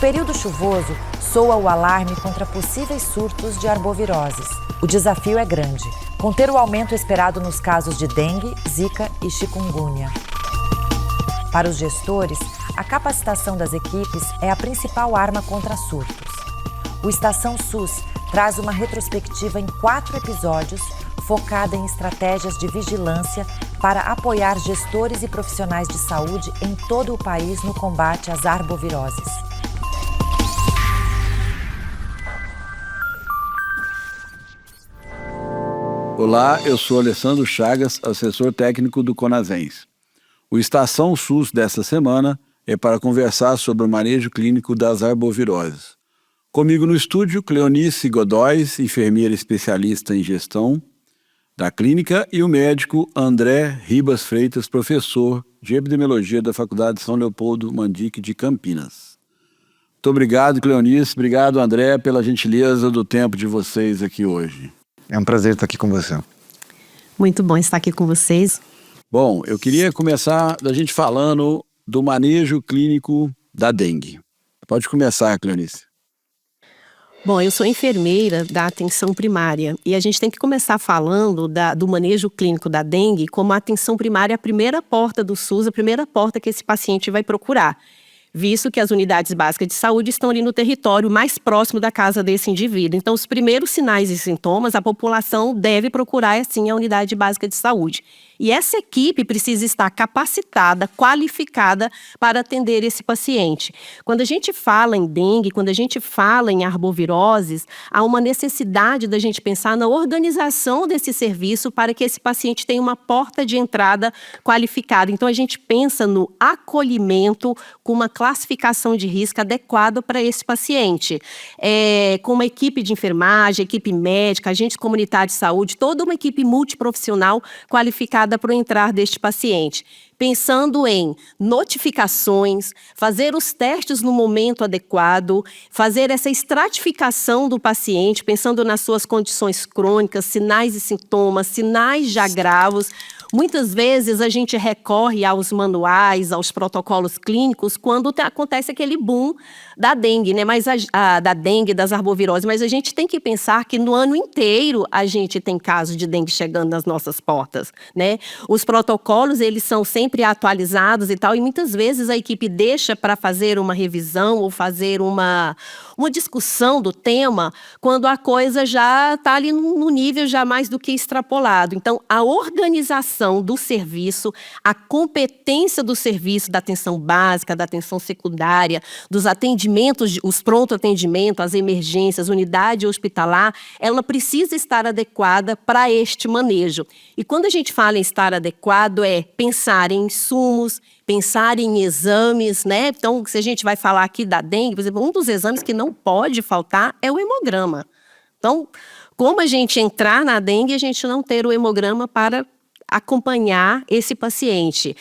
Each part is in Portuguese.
período chuvoso, soa o alarme contra possíveis surtos de arboviroses. O desafio é grande: conter o aumento esperado nos casos de dengue, zika e chikungunya. Para os gestores, a capacitação das equipes é a principal arma contra surtos. O Estação SUS traz uma retrospectiva em 4 episódios focada em estratégias de vigilância para apoiar gestores e profissionais de saúde em todo o país no combate às arboviroses. Olá, eu sou Alessandro Chagas, assessor técnico do Conasens. O Estação SUS desta semana é para conversar sobre o manejo clínico das arboviroses. Comigo no estúdio, Cleonice Godóis, enfermeira especialista em gestão da clínica, e o médico André Ribas Freitas, professor de epidemiologia da Faculdade São Leopoldo Mandique de Campinas. Muito obrigado, Cleonice. Obrigado, André, pela gentileza do tempo de vocês aqui hoje. É um prazer estar aqui com você. Muito bom estar aqui com vocês. Bom, eu queria começar a gente falando do manejo clínico da dengue. Pode começar, Cleonice. Bom, eu sou enfermeira da atenção primária e a gente tem que começar falando do manejo clínico da dengue como a atenção primária é a primeira porta do SUS, a primeira porta que esse paciente vai procurar, visto que as unidades básicas de saúde estão ali no território mais próximo da casa desse indivíduo. Então, os primeiros sinais e sintomas, a população deve procurar, assim, a unidade básica de saúde. E essa equipe precisa estar capacitada, qualificada para atender esse paciente. Quando a gente fala em dengue, quando a gente fala em arboviroses, há uma necessidade da gente pensar na organização desse serviço para que esse paciente tenha uma porta de entrada qualificada. Então, a gente pensa no acolhimento com uma classificação de risco adequada para esse paciente. Com uma equipe de enfermagem, equipe médica, agente comunitário de saúde, toda uma equipe multiprofissional qualificada para o entrar deste paciente. Pensando em notificações, fazer os testes no momento adequado, fazer essa estratificação do paciente, pensando nas suas condições crônicas, sinais e sintomas, sinais de agravos. Muitas vezes a gente recorre aos manuais, aos protocolos clínicos, quando acontece aquele boom da dengue, né? Da dengue, das arboviroses. Mas a gente tem que pensar que no ano inteiro a gente tem casos de dengue chegando nas nossas portas, né? Os protocolos, eles são sempre atualizados e tal, e muitas vezes a equipe deixa para fazer uma revisão ou fazer uma discussão do tema quando a coisa já está ali no nível já mais do que extrapolado. Então, a organização do serviço, a competência do serviço da atenção básica, da atenção secundária, dos atendimentos, os pronto atendimento, as emergências, unidade hospitalar, ela precisa estar adequada para este manejo. E quando a gente fala em estar adequado, é pensar em insumos, pensar em exames, né? Então, se a gente vai falar aqui da dengue, por exemplo, um dos exames que não pode faltar é o hemograma. Então, como a gente entrar na dengue, a gente não ter o hemograma para acompanhar esse paciente.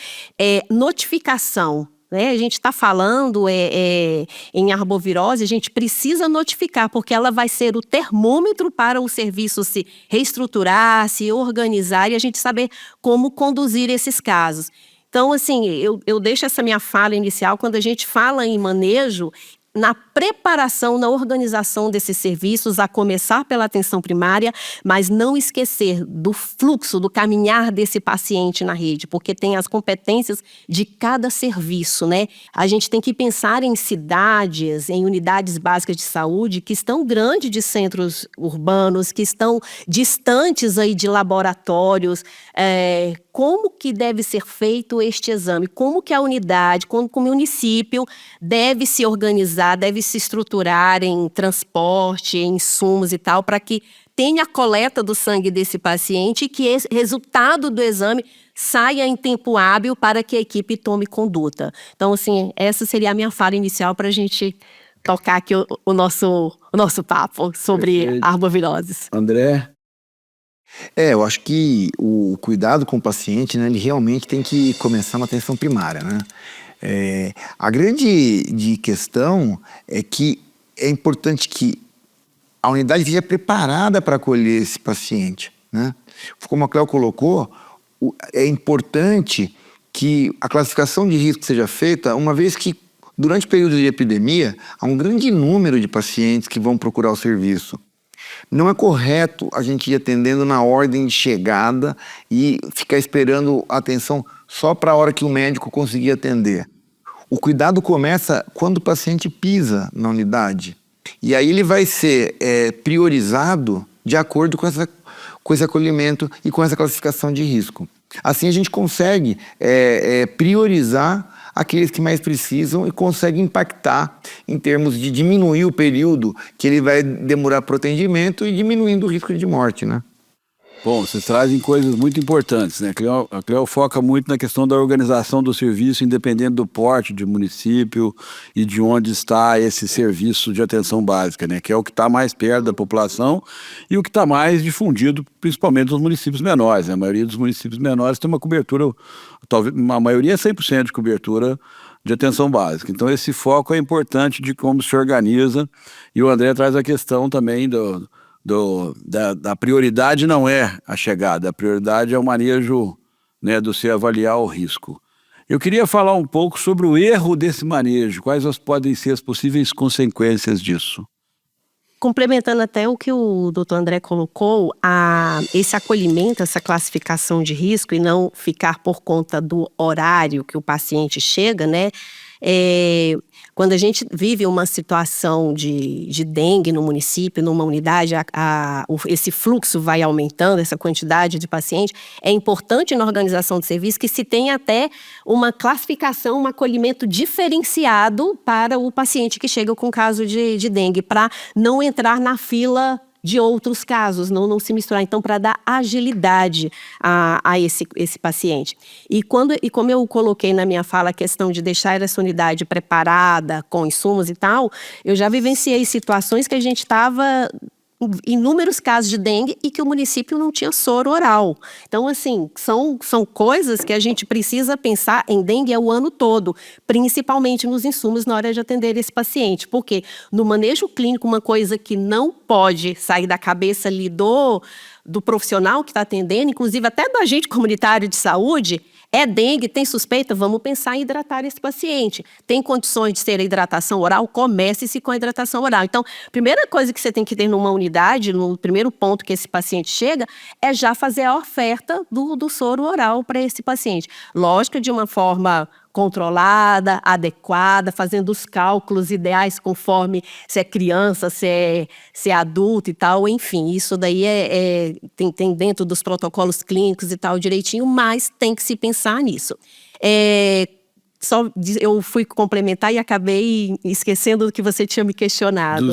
Notificação. Né? A gente está falando em arbovirose, a gente precisa notificar, porque ela vai ser o termômetro para o serviço se reestruturar, se organizar e a gente saber como conduzir esses casos. Então, assim, eu deixo essa minha fala inicial, quando a gente fala em manejo, na preparação, na organização desses serviços, a começar pela atenção primária, mas não esquecer do fluxo, do caminhar desse paciente na rede, porque tem as competências de cada serviço, né? A gente tem que pensar em cidades, em unidades básicas de saúde que estão grandes de centros urbanos, que estão distantes aí de laboratórios, como que deve ser feito este exame, como que a unidade, como o município deve se organizar, deve se estruturar em transporte, em insumos e tal, para que tenha a coleta do sangue desse paciente e que esse resultado do exame saia em tempo hábil para que a equipe tome conduta. Então, assim, essa seria a minha fala inicial para a gente tocar aqui o nosso papo sobre arboviroses. André? Eu acho que o cuidado com o paciente, né, ele realmente tem que começar na atenção primária, né? A grande questão é que é importante que a unidade esteja preparada para acolher esse paciente, né? Como a Cléo colocou, é importante que a classificação de risco seja feita uma vez que Durante o período de epidemia, há um grande número de pacientes que vão procurar o serviço. Não é correto a gente ir atendendo na ordem de chegada e ficar esperando a atenção só para a hora que o médico conseguir atender. O cuidado começa quando o paciente pisa na unidade. E aí ele vai ser priorizado de acordo com esse acolhimento e com essa classificação de risco. Assim a gente consegue priorizar aqueles que mais precisam e consegue impactar em termos de diminuir o período que ele vai demorar para o atendimento e diminuindo o risco de morte, né? Bom, vocês trazem coisas muito importantes, né? A CLEO foca muito na questão da organização do serviço, independente do porte de município e de onde está esse serviço de atenção básica, né? Que é o que está mais perto da população e o que está mais difundido, principalmente nos municípios menores, né? A maioria dos municípios menores tem uma cobertura, talvez a maioria é 100% de cobertura de atenção básica. Então esse foco é importante de como se organiza, e o André traz a questão também da prioridade. Não é a chegada, a prioridade é o manejo, né, do se avaliar o risco. Eu queria falar um pouco sobre o erro desse manejo, quais podem ser as possíveis consequências disso. Complementando até o que o doutor André colocou, esse acolhimento, essa classificação de risco e não ficar por conta do horário que o paciente chega, né? Quando a gente vive uma situação de dengue no município, numa unidade, esse fluxo vai aumentando, essa quantidade de pacientes, é importante na organização do serviço que se tenha até uma classificação, um acolhimento diferenciado para o paciente que chega com caso de dengue, para não entrar na fila de outros casos, não se misturar. Então, para dar agilidade a esse paciente. E como eu coloquei na minha fala a questão de deixar essa unidade preparada, com insumos e tal, eu já vivenciei situações que a gente estava inúmeros casos de dengue e que o município não tinha soro oral. Então, assim, são coisas que a gente precisa pensar em dengue o ano todo, principalmente nos insumos na hora de atender esse paciente. Porque no manejo clínico, uma coisa que não pode sair da cabeça ali do profissional que está atendendo, inclusive até do agente comunitário de saúde, é dengue, tem suspeita, vamos pensar em hidratar esse paciente. Tem condições de ser a hidratação oral? Comece-se com a hidratação oral. Então, primeira coisa que você tem que ter numa unidade, no primeiro ponto que esse paciente chega, é já fazer a oferta do soro oral para esse paciente. Lógico, de uma forma controlada, adequada, fazendo os cálculos ideais conforme se é criança, se é adulto e tal, enfim, isso daí tem dentro dos protocolos clínicos e tal direitinho, mas tem que se pensar nisso. Eu fui complementar e acabei esquecendo do que você tinha me questionado.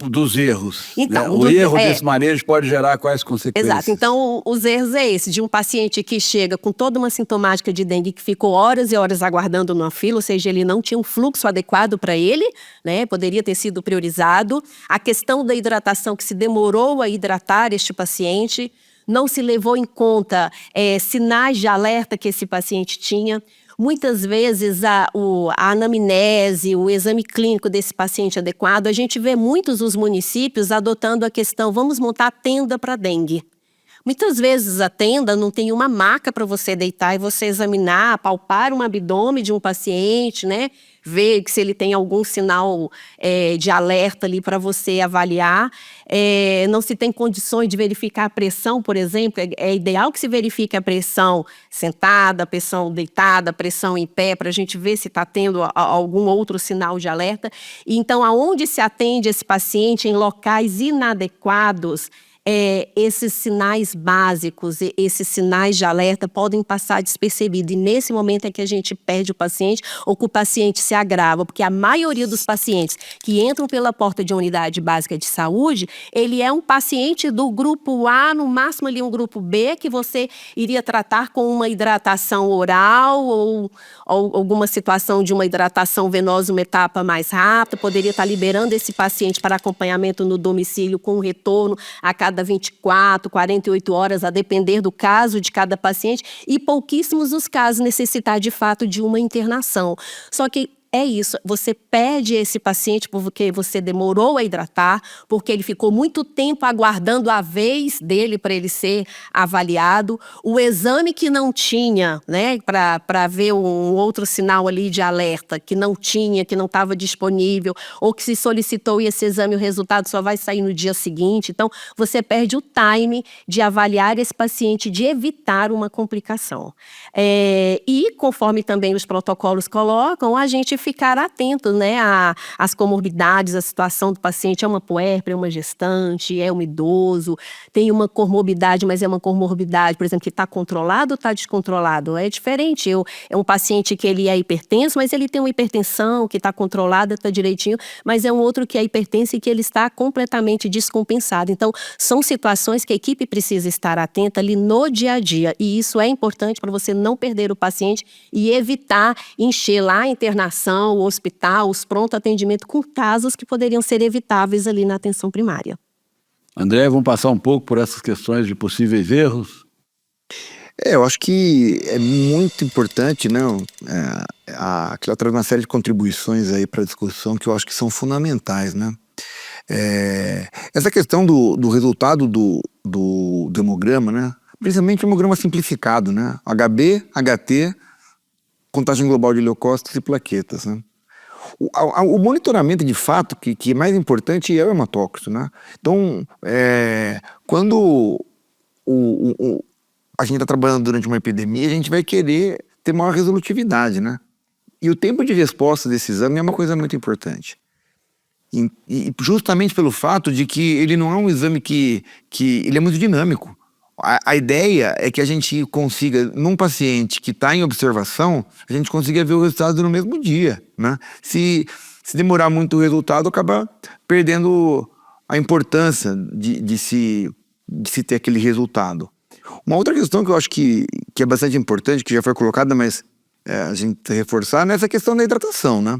Dos erros. Então, né? O erro desse manejo pode gerar quais consequências? Exato. Então, os erros é esse, de um paciente que chega com toda uma sintomática de dengue, que ficou horas e horas aguardando numa fila, ou seja, ele não tinha um fluxo adequado para ele, né? Poderia ter sido priorizado. A questão da hidratação, que se demorou a hidratar este paciente, não se levou em conta sinais de alerta que esse paciente tinha. Muitas vezes a anamnese, o exame clínico desse paciente adequado, a gente vê muitos dos municípios adotando a questão, vamos montar tenda para dengue. Muitas vezes a tenda não tem uma maca para você deitar e você examinar, palpar um abdômen de um paciente, né? Ver se ele tem algum sinal de alerta ali para você avaliar. Não se tem condições de verificar a pressão, por exemplo. É ideal que se verifique a pressão sentada, a pressão deitada, a pressão em pé, para a gente ver se está tendo algum outro sinal de alerta. E então, aonde se atende esse paciente em locais inadequados, esses sinais básicos, esses sinais de alerta podem passar despercebidos. E nesse momento é que a gente perde o paciente ou que o paciente se agrava, porque a maioria dos pacientes que entram pela porta de uma unidade básica de saúde, ele é um paciente do grupo A, no máximo ali um grupo B, que você iria tratar com uma hidratação oral ou alguma situação de uma hidratação venosa, uma etapa mais rápida, poderia estar liberando esse paciente para acompanhamento no domicílio com um retorno a cada 24, 48 horas, a depender do caso de cada paciente, e pouquíssimos os casos necessitar de fato de uma internação. Só que é isso, você perde esse paciente porque você demorou a hidratar, porque ele ficou muito tempo aguardando a vez dele para ele ser avaliado, o exame que não tinha, né, para ver um outro sinal ali de alerta, que não tinha, que não estava disponível, ou que se solicitou e esse exame, o resultado só vai sair no dia seguinte. Então, você perde o time de avaliar esse paciente, de evitar uma complicação. E conforme também os protocolos colocam, a gente ficar atento, né, às comorbidades, à situação do paciente. É uma puérpera, é uma gestante, é um idoso, tem uma comorbidade, mas é uma comorbidade, por exemplo, que está controlado ou está descontrolado? É diferente. É um paciente que ele é hipertenso, mas ele tem uma hipertensão que está controlada, está direitinho, mas é um outro que é hipertenso e que ele está completamente descompensado. Então, são situações que a equipe precisa estar atenta ali no dia a dia, e isso é importante para você não perder o paciente e evitar encher lá a internação, o hospital, os pronto atendimento com casos que poderiam ser evitáveis ali na atenção primária. André, vamos passar um pouco por essas questões de possíveis erros? Eu acho que é muito importante, né? Que ela traz uma série de contribuições aí para a discussão que eu acho que são fundamentais, né? Essa questão do resultado do hemograma, né? Principalmente o hemograma simplificado, né? HB, HT, contagem global de leucócitos e plaquetas, né? O monitoramento, de fato, que é mais importante é o hematócrito, né? Então, quando a gente está trabalhando durante uma epidemia, a gente vai querer ter maior resolutividade, né? E o tempo de resposta desse exame é uma coisa muito importante. E justamente pelo fato de que ele não é um exame que ele é muito dinâmico. A ideia é que a gente consiga, num paciente que está em observação, a gente consiga ver o resultado no mesmo dia, né? Se demorar muito o resultado, acaba perdendo a importância de se ter aquele resultado. Uma outra questão que eu acho que é bastante importante, que já foi colocada, mas a gente tem que reforçar, é essa questão da hidratação, né?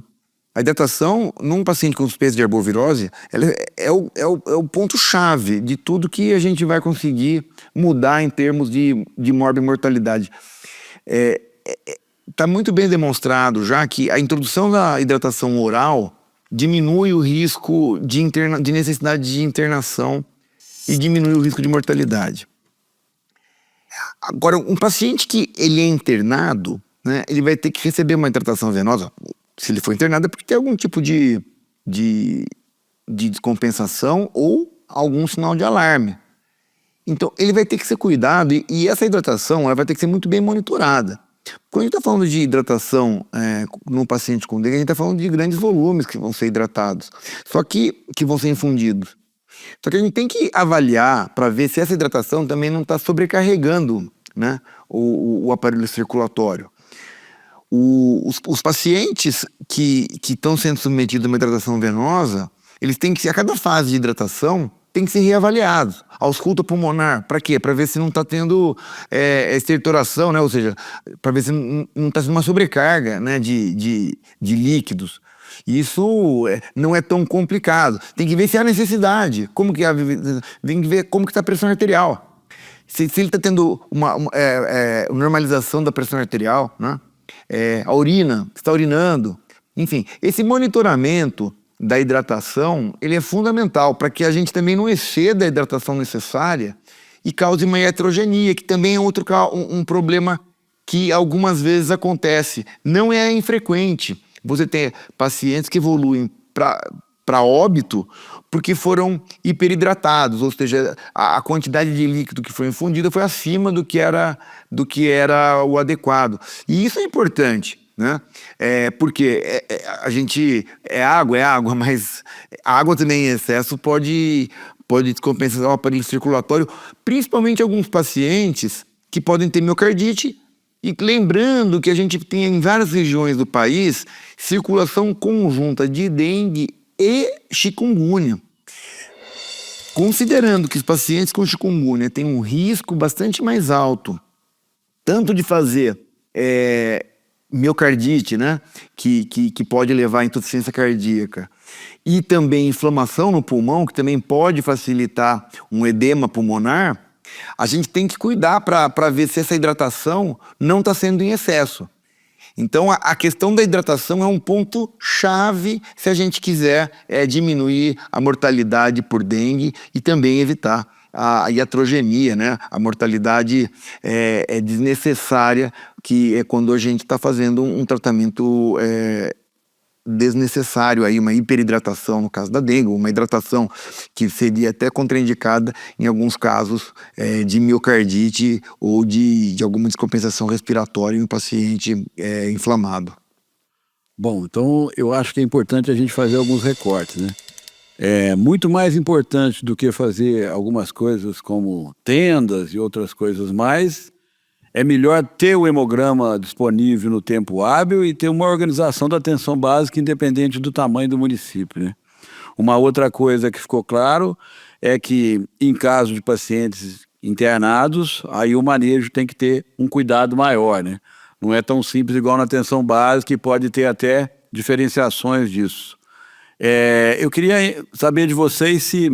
A hidratação, num paciente com suspeita de arbovirose, ela é o ponto-chave de tudo que a gente vai conseguir mudar em termos de mortalidade. Está muito bem demonstrado já que a introdução da hidratação oral diminui o risco de necessidade de internação e diminui o risco de mortalidade. Agora, um paciente que ele é internado, né, ele vai ter que receber uma hidratação venosa. Se ele for internado é porque tem algum tipo de descompensação ou algum sinal de alarme. Então, ele vai ter que ser cuidado e essa hidratação ela vai ter que ser muito bem monitorada. Quando a gente está falando de hidratação num paciente com dengue, a gente está falando de grandes volumes que vão ser hidratados, só que vão ser infundidos. Só que a gente tem que avaliar para ver se essa hidratação também não está sobrecarregando, né, o aparelho circulatório. Os pacientes que estão sendo submetidos a uma hidratação venosa, eles têm que, a cada fase de hidratação, tem que ser reavaliados. Ausculta pulmonar, para quê? Para ver se não está tendo estertoração, né? Ou seja, para ver se não está sendo uma sobrecarga, né, de líquidos. Isso não é tão complicado. Tem que ver se há necessidade. Tem que ver como que está a pressão arterial. Se ele está tendo uma normalização da pressão arterial, né? A urina, está urinando. Enfim, esse monitoramento da hidratação, ele é fundamental para que a gente também não exceda a hidratação necessária e cause uma heterogenia, que também é um problema que algumas vezes acontece. Não é infrequente você ter pacientes que evoluem para óbito porque foram hiperidratados, ou seja, a quantidade de líquido que foi infundida foi acima do que era o adequado. E isso é importante, né? Porque a gente é água, mas a água também em excesso pode descompensar o aparelho circulatório, principalmente alguns pacientes que podem ter miocardite. E lembrando que a gente tem em várias regiões do país circulação conjunta de dengue e chikungunya. Considerando que os pacientes com chikungunya têm um risco bastante mais alto, tanto de fazer miocardite, né, que pode levar à insuficiência cardíaca, e também inflamação no pulmão, que também pode facilitar um edema pulmonar, a gente tem que cuidar para ver se essa hidratação não está sendo em excesso. Então, a questão da hidratação é um ponto chave se a gente quiser diminuir a mortalidade por dengue e também evitar a iatrogenia, né? A mortalidade desnecessária, que é quando a gente está fazendo um tratamento desnecessário, aí, uma hiperidratação no caso da dengue, uma hidratação que seria até contraindicada em alguns casos de miocardite ou de alguma descompensação respiratória em um paciente inflamado. Bom, então eu acho que é importante a gente fazer alguns recortes, né? É muito mais importante do que fazer algumas coisas como tendas e outras coisas mais. É melhor ter o hemograma disponível no tempo hábil e ter uma organização da atenção básica independente do tamanho do município, né? Uma outra coisa que ficou claro é que, em caso de pacientes internados, aí o manejo tem que ter um cuidado maior, né? Não é tão simples igual na atenção básica e pode ter até diferenciações disso. Eu queria saber de vocês se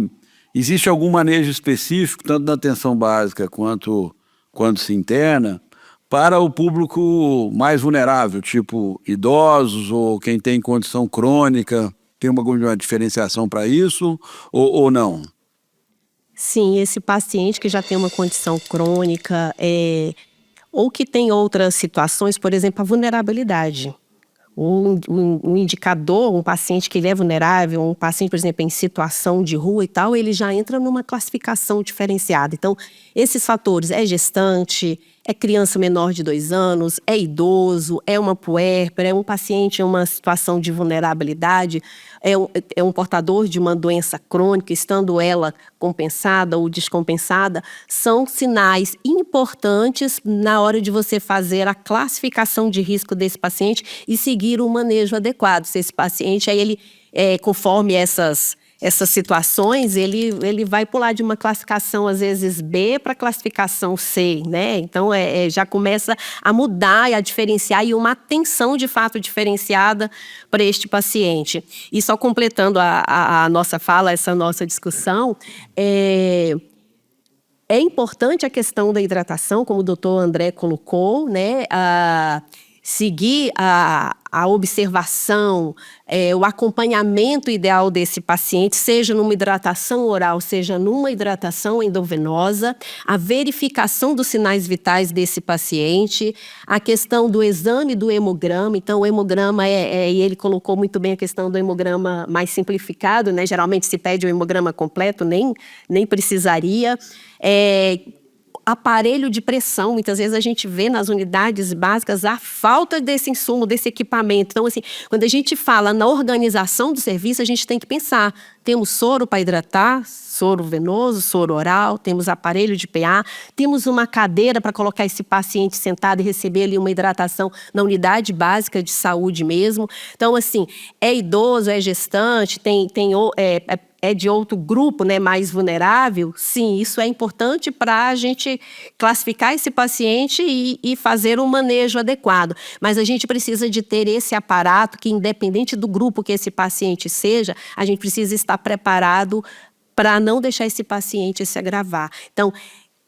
existe algum manejo específico, tanto na atenção básica quanto quando se interna, para o público mais vulnerável, tipo idosos ou quem tem condição crônica. Tem alguma diferenciação para isso ou não? Sim, esse paciente que já tem uma condição crônica, ou que tem outras situações, por exemplo, a vulnerabilidade. Um indicador, um paciente que ele é vulnerável, um paciente, por exemplo, em situação de rua e tal, ele já entra numa classificação diferenciada. Então, esses fatores é gestante, é criança menor de 2 anos, é idoso, é uma puérpera, é um paciente em uma situação de vulnerabilidade, é um portador de uma doença crônica, estando ela compensada ou descompensada, são sinais importantes na hora de você fazer a classificação de risco desse paciente e seguir o manejo adequado. Se esse paciente, aí ele, conforme essas situações, ele vai pular de uma classificação, às vezes, B para classificação C, né? Então, já começa a mudar e a diferenciar e uma atenção, de fato, diferenciada para este paciente. E só completando a nossa fala, essa nossa discussão, é importante a questão da hidratação, como o doutor André colocou, né? Seguir a observação, o acompanhamento ideal desse paciente, seja numa hidratação oral, seja numa hidratação endovenosa, a verificação dos sinais vitais desse paciente, a questão do exame do hemograma. Então, o hemograma e ele colocou muito bem a questão do hemograma mais simplificado, né? Geralmente se pede o hemograma completo, nem precisaria. Aparelho de pressão, muitas vezes a gente vê nas unidades básicas a falta desse insumo, desse equipamento. Então, assim, quando a gente fala na organização do serviço, a gente tem que pensar, temos soro para hidratar, soro venoso, soro oral, temos aparelho de PA, temos uma cadeira para colocar esse paciente sentado e receber ali uma hidratação na unidade básica de saúde mesmo. Então, assim, é idoso, é gestante, é de outro grupo, né, mais vulnerável, sim, isso é importante para a gente classificar esse paciente e fazer um manejo adequado. Mas a gente precisa de ter esse aparato que, independente do grupo que esse paciente seja, a gente precisa estar preparado para não deixar esse paciente se agravar. Então,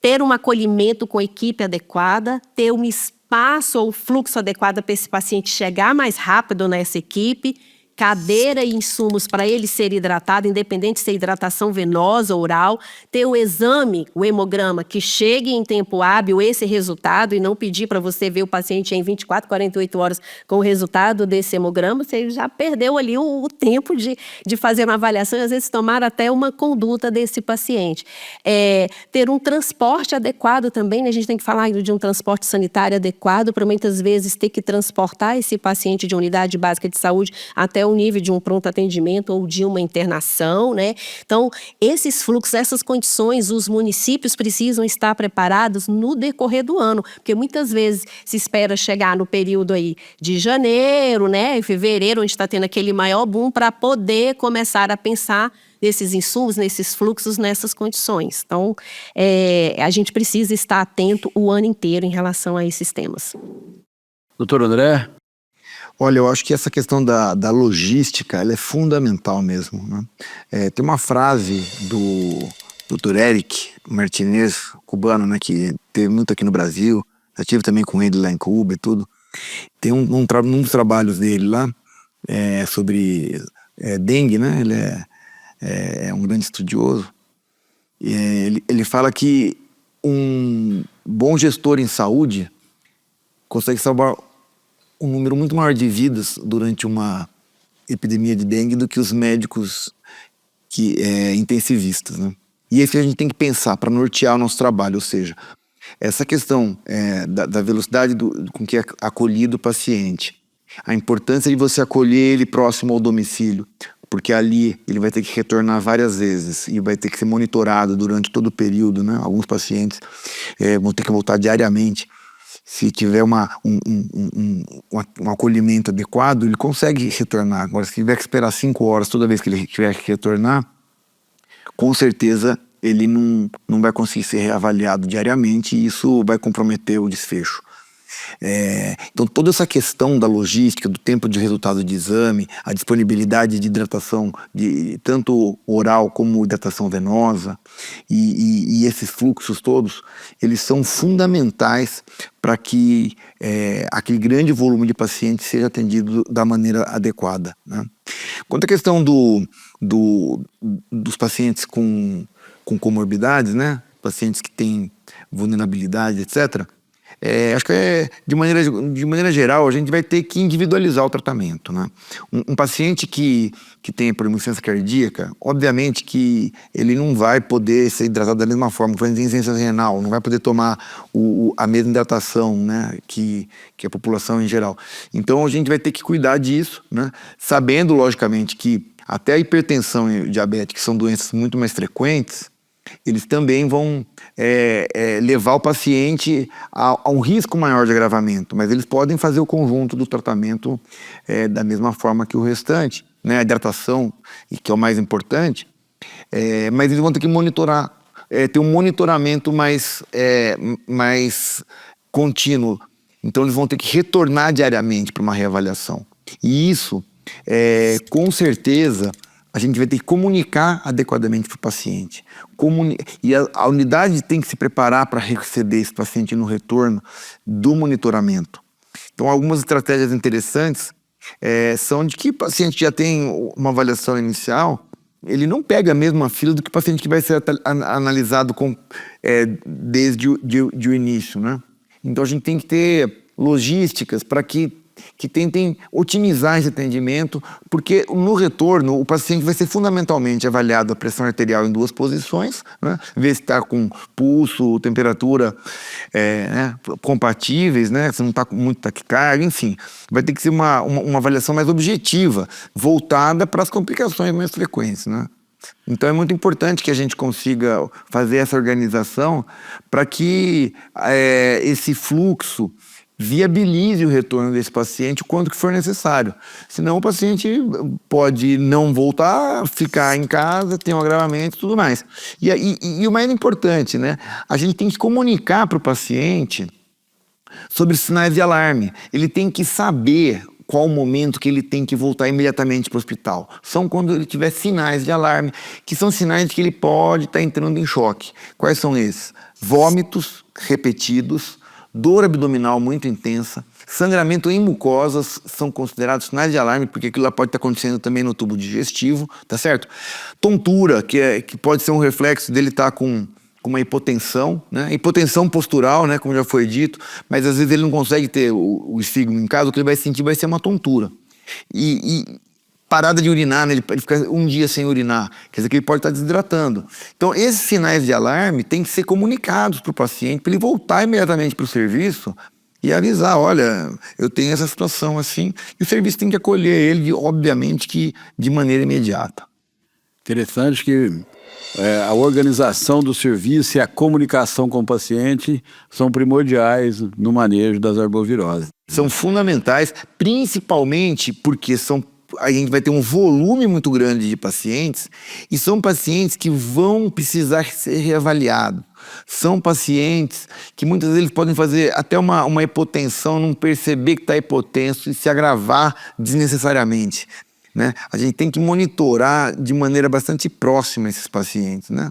ter um acolhimento com equipe adequada, ter um espaço ou fluxo adequado para esse paciente chegar mais rápido nessa equipe, cadeira e insumos para ele ser hidratado, independente se é hidratação venosa ou oral, ter o exame, o hemograma, que chegue em tempo hábil esse resultado e não pedir para você ver o paciente em 24, 48 horas com o resultado desse hemograma, você já perdeu ali o tempo de fazer uma avaliação e às vezes tomar até uma conduta desse paciente. Ter um transporte adequado também, né? A gente tem que falar de um transporte sanitário adequado para muitas vezes ter que transportar esse paciente de unidade básica de saúde até o nível de um pronto atendimento ou de uma internação, né? Então, esses fluxos, essas condições, os municípios precisam estar preparados no decorrer do ano, porque muitas vezes se espera chegar no período aí de janeiro, né, em fevereiro, onde está tendo aquele maior boom, para poder começar a pensar nesses insumos, nesses fluxos, nessas condições. Então, a gente precisa estar atento o ano inteiro em relação a esses temas. Doutor André? Olha, eu acho que essa questão da logística, ela é fundamental mesmo, né? Tem uma frase do Dr. Eric Martinez, cubano, né, que teve muito aqui no Brasil, já tive também com ele lá em Cuba e tudo. Tem um dos trabalhos dele lá sobre dengue, né? Ele é um grande estudioso. Ele fala que um bom gestor em saúde consegue salvar um número muito maior de vidas durante uma epidemia de dengue do que os médicos intensivistas, né? E isso a gente tem que pensar para nortear o nosso trabalho, ou seja, essa questão da velocidade com que é acolhido o paciente, a importância de você acolher ele próximo ao domicílio, porque ali ele vai ter que retornar várias vezes e vai ter que ser monitorado durante todo o período, né? Alguns pacientes vão ter que voltar diariamente. Se tiver um acolhimento adequado, ele consegue retornar. Agora, se tiver que esperar 5 horas toda vez que ele tiver que retornar, com certeza ele não vai conseguir ser reavaliado diariamente e isso vai comprometer o desfecho. Então toda essa questão da logística, do tempo de resultado de exame, a disponibilidade de hidratação tanto oral como hidratação venosa e esses fluxos todos, eles são fundamentais para que aquele grande volume de pacientes seja atendido da maneira adequada, né? Quanto à questão dos pacientes com comorbidades, né? Pacientes que têm vulnerabilidade, etc., acho que de maneira geral a gente vai ter que individualizar o tratamento, né? Um paciente que tem, por exemplo, insuficiência cardíaca, obviamente que ele não vai poder ser hidratado da mesma forma. Um paciente que tem insuficiência renal não vai poder tomar a mesma hidratação, né, que a população em geral. Então a gente vai ter que cuidar disso, né? Sabendo, logicamente, que até a hipertensão e o diabetes, que são doenças muito mais frequentes, eles também vão levar o paciente a um risco maior de agravamento, mas eles podem fazer o conjunto do tratamento da mesma forma que o restante, né? A hidratação, que é o mais importante, mas eles vão ter que monitorar, ter um monitoramento mais contínuo. Então eles vão ter que retornar diariamente para uma reavaliação. E isso, com certeza, a gente vai ter que comunicar adequadamente para o paciente. E a unidade tem que se preparar para receber esse paciente no retorno do monitoramento. Então, algumas estratégias interessantes são de que o paciente já tem uma avaliação inicial, ele não pega a mesma fila do que o paciente que vai ser analisado desde o início, né? Então, a gente tem que ter logísticas para que tentem otimizar esse atendimento, porque no retorno o paciente vai ser fundamentalmente avaliado a pressão arterial em 2 posições, né? Ver se está com pulso, temperatura né, compatíveis, né? Se não está com muito taquicardia, enfim. Vai ter que ser uma avaliação mais objetiva, voltada para as complicações mais frequentes, né? Então é muito importante que a gente consiga fazer essa organização para que esse fluxo viabilize o retorno desse paciente o quanto que for necessário. Senão o paciente pode não voltar, ficar em casa, ter um agravamento e tudo mais. E o mais importante, né? A gente tem que comunicar para o paciente sobre sinais de alarme. Ele tem que saber qual o momento que ele tem que voltar imediatamente para o hospital. São quando ele tiver sinais de alarme, que são sinais de que ele pode estar entrando em choque. Quais são esses? Vômitos repetidos, dor abdominal muito intensa, sangramento em mucosas são considerados sinais de alarme, porque aquilo lá pode estar acontecendo também no tubo digestivo, tá certo? Tontura, que pode ser um reflexo dele estar com uma hipotensão, né? Hipotensão postural, né? Como já foi dito, mas às vezes ele não consegue ter o esfígmo em casa, o que ele vai sentir vai ser uma tontura. E parada de urinar, né? Ele fica um dia sem urinar, quer dizer que ele pode estar desidratando. Então, esses sinais de alarme têm que ser comunicados para o paciente, para ele voltar imediatamente para o serviço e avisar, olha, eu tenho essa situação assim, e o serviço tem que acolher ele, obviamente, que de maneira imediata. Interessante que a organização do serviço e a comunicação com o paciente são primordiais no manejo das arboviroses. São fundamentais, principalmente porque a gente vai ter um volume muito grande de pacientes e são pacientes que vão precisar ser reavaliados. São pacientes que muitas vezes podem fazer até uma hipotensão, não perceber que está hipotenso e se agravar desnecessariamente. né? A gente tem que monitorar de maneira bastante próxima esses pacientes, né?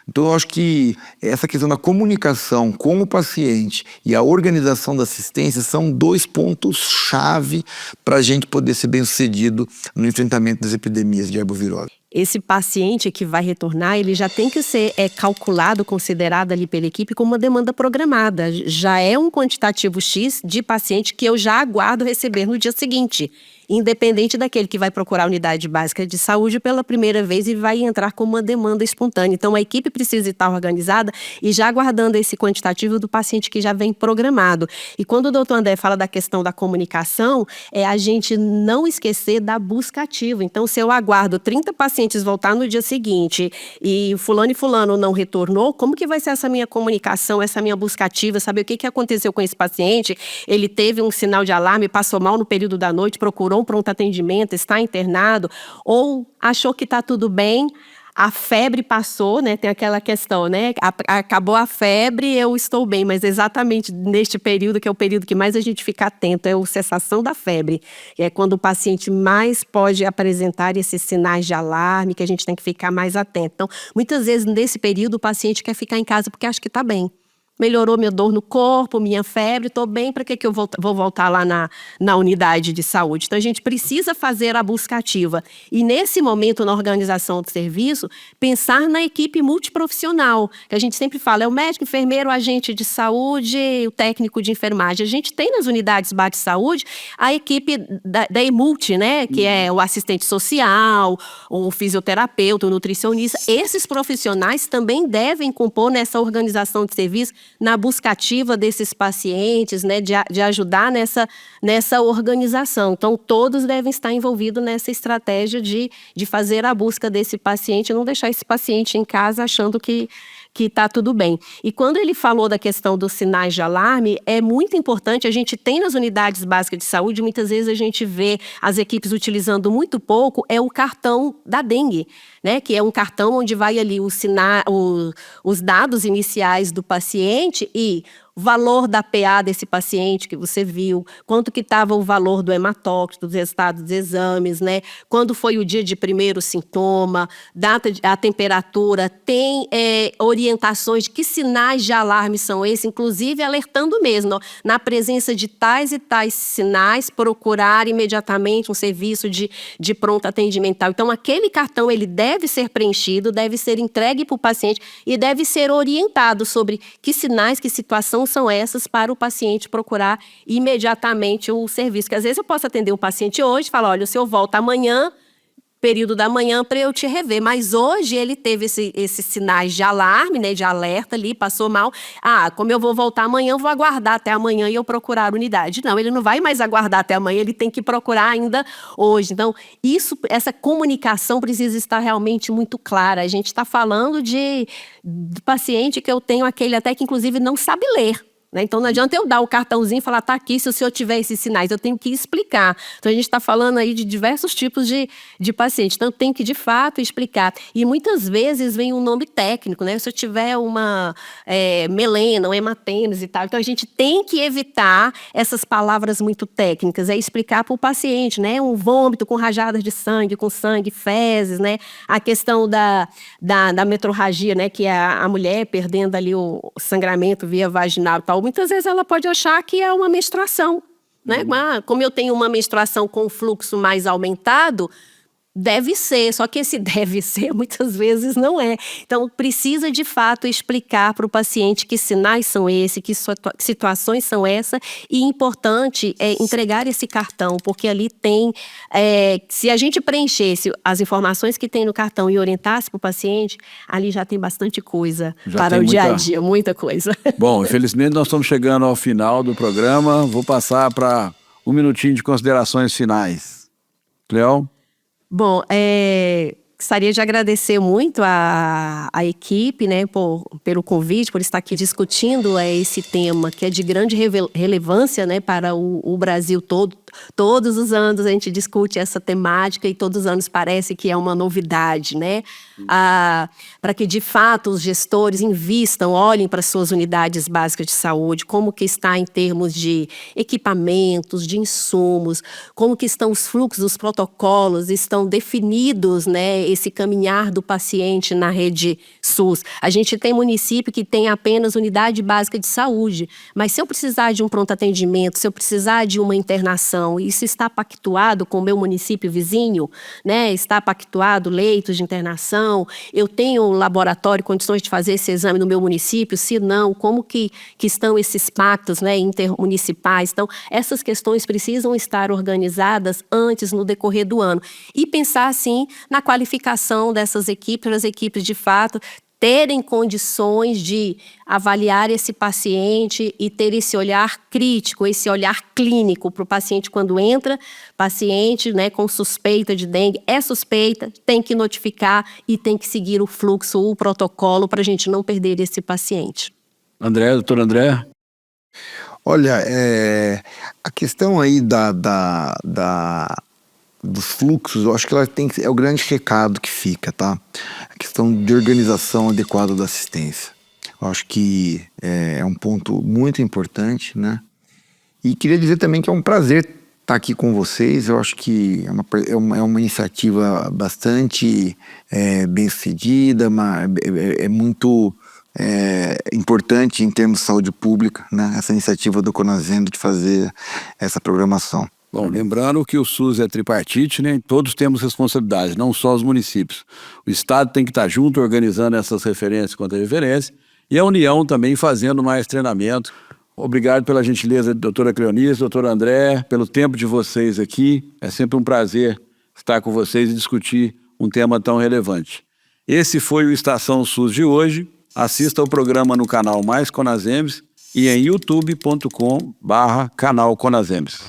Então, eu acho que essa questão da comunicação com o paciente e a organização da assistência são 2 pontos-chave para a gente poder ser bem-sucedido no enfrentamento das epidemias de arbovirose. Esse paciente que vai retornar, ele já tem que ser calculado, considerado ali pela equipe como uma demanda programada. Já é um quantitativo X de paciente que eu já aguardo receber no dia seguinte, independente daquele que vai procurar a unidade básica de saúde pela primeira vez e vai entrar com uma demanda espontânea. Então, a equipe precisa estar organizada e já aguardando esse quantitativo do paciente que já vem programado. E quando o doutor André fala da questão da comunicação, é a gente não esquecer da busca ativa. Então, se eu aguardo 30 pacientes voltar no dia seguinte e fulano não retornou, como que vai ser essa minha comunicação, essa minha busca ativa, saber o que aconteceu com esse paciente? Ele teve um sinal de alarme, passou mal no período da noite, procurou um pronto atendimento, está internado, ou achou que está tudo bem, a febre passou, né? Tem aquela questão, né? Acabou a febre, eu estou bem, mas exatamente neste período, que é o período que mais a gente fica atento, é a cessação da febre. É quando o paciente mais pode apresentar esses sinais de alarme, que a gente tem que ficar mais atento. Então, muitas vezes, nesse período, o paciente quer ficar em casa porque acha que está bem. Melhorou minha dor no corpo, minha febre, estou bem, para que eu vou voltar lá na unidade de saúde? Então, a gente precisa fazer a busca ativa. E, nesse momento, na organização do serviço, pensar na equipe multiprofissional, que a gente sempre fala, é o médico, enfermeiro, o agente de saúde, o técnico de enfermagem. A gente tem nas unidades de saúde a equipe da EMULT, né, que é o assistente social, o fisioterapeuta, o nutricionista. Esses profissionais também devem compor nessa organização de serviço, na busca ativa desses pacientes, né, de ajudar nessa organização. Então, todos devem estar envolvidos nessa estratégia de fazer a busca desse paciente, não deixar esse paciente em casa achando que está tudo bem. E quando ele falou da questão dos sinais de alarme, é muito importante, a gente tem nas unidades básicas de saúde, muitas vezes a gente vê as equipes utilizando muito pouco, é o cartão da dengue, né? Que é um cartão onde vai ali os dados iniciais do paciente e o valor da PA desse paciente que você viu, quanto que estava o valor do hematócrito, dos resultados dos exames, né? Quando foi o dia de primeiro sintoma, a temperatura, tem orientações de que sinais de alarme são esses, inclusive alertando mesmo, ó, na presença de tais e tais sinais, procurar imediatamente um serviço de pronto atendimento. Então, aquele cartão ele deve ser preenchido, deve ser entregue para o paciente e deve ser orientado sobre que sinais, que situação são essas para o paciente procurar imediatamente o serviço. Porque às vezes eu posso atender um paciente hoje e falar, olha, o senhor volta amanhã, período da manhã, para eu te rever. Mas hoje ele teve esses sinais de alarme, né, de alerta ali, passou mal. Como eu vou voltar amanhã, eu vou aguardar até amanhã e eu procurar a unidade. Não, ele não vai mais aguardar até amanhã, ele tem que procurar ainda hoje. Então, essa comunicação precisa estar realmente muito clara. A gente está falando de paciente que eu tenho aquele até que, inclusive, não sabe ler. Então, não adianta eu dar o cartãozinho e falar, tá aqui, se o senhor tiver esses sinais, eu tenho que explicar. Então, a gente está falando aí de diversos tipos de paciente. Então, tem que, de fato, explicar. E muitas vezes vem um nome técnico, né? Se eu tiver uma melena, um hematênese e tal. Então, a gente tem que evitar essas palavras muito técnicas. É explicar para o paciente, né? Um vômito com rajadas de sangue, com sangue, fezes, né? A questão da metrorragia, né? Que é a mulher perdendo ali o sangramento via vaginal e tal. Muitas vezes ela pode achar que é uma menstruação, né? Como eu tenho uma menstruação com fluxo mais aumentado, deve ser, só que esse deve ser muitas vezes não é. Então, precisa de fato explicar para o paciente que sinais são esses, que situações são essas, e importante é entregar esse cartão, porque ali tem, se a gente preenchesse as informações que tem no cartão e orientasse para o paciente, ali já tem bastante coisa para o dia a dia, muita coisa. Bom, infelizmente nós estamos chegando ao final do programa, vou passar para um minutinho de considerações finais. Cleo? Bom, Gostaria de agradecer muito a equipe, né, pelo convite, por estar aqui discutindo esse tema que é de grande relevância, né, para o Brasil todo. Todos os anos a gente discute essa temática e todos os anos parece que é uma novidade, né? Para que, de fato, os gestores invistam, olhem para suas unidades básicas de saúde, como que está em termos de equipamentos, de insumos, como que estão os fluxos, os protocolos, estão definidos, né, esse caminhar do paciente na rede SUS. A gente tem município que tem apenas unidade básica de saúde, mas se eu precisar de um pronto atendimento, se eu precisar de uma internação, isso está pactuado com o meu município vizinho, né? Está pactuado leitos de internação, eu tenho laboratório, condições de fazer esse exame no meu município, se não, como que estão esses pactos, né, intermunicipais? Então, essas questões precisam estar organizadas antes, no decorrer do ano. E pensar, sim, na qualificação dessas equipes, para as equipes, de fato, terem condições de avaliar esse paciente e ter esse olhar crítico, esse olhar clínico para o paciente quando entra, paciente, né, com suspeita de dengue, é suspeita, tem que notificar e tem que seguir o fluxo, o protocolo, para a gente não perder esse paciente. Doutor André? Olha, a questão aí dos fluxos, eu acho que ela é o grande recado que fica, tá? A questão de organização adequada da assistência. Eu acho que é um ponto muito importante, né? E queria dizer também que é um prazer estar aqui com vocês. Eu acho que é uma iniciativa bastante bem-sucedida, é muito importante em termos de saúde pública, né? Essa iniciativa do Conazendo de fazer essa programação. Bom, lembrando que o SUS é tripartite, né? Todos temos responsabilidade, não só os municípios. O Estado tem que estar junto, organizando essas referências contra referência, e a União também fazendo mais treinamento. Obrigado pela gentileza, doutora Cleonice, doutor André, pelo tempo de vocês aqui. É sempre um prazer estar com vocês e discutir um tema tão relevante. Esse foi o Estação SUS de hoje. Assista o programa no canal Mais Conazems e em youtube.com/canal Conazems.